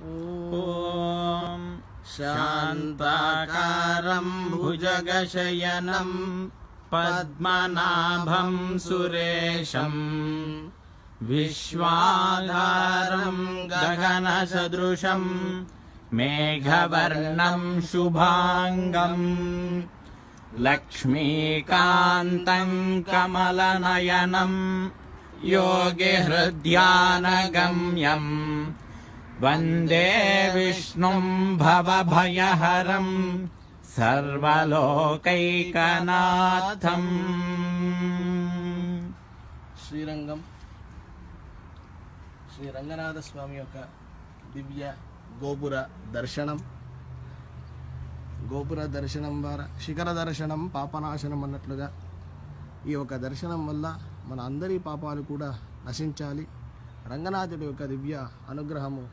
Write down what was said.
ॐ शान्ताकारं भुजगशयनं पद्मनाभं सुरेशं विश्वाधारं गगनसदृशं मेघवर्णं शुभांगं लक्ष्मीकान्तं कमलनयनं योगिहृद्यानगम्यं वन्दे विष्णुं भवभयहरं सर्वलोकैकनाथम्। శ్రీరంగం శ్రీ రంగనాథ స్వామి యొక్క దివ్య గోపుర దర్శనం ద్వారా శిఖర దర్శనం పాపనాశనం అన్నట్లుగా ఈ యొక్క దర్శనం వల్ల మన అందరి పాపాలు కూడా నశించాలి. రంగనాథుడి యొక్క దివ్య అనుగ్రహము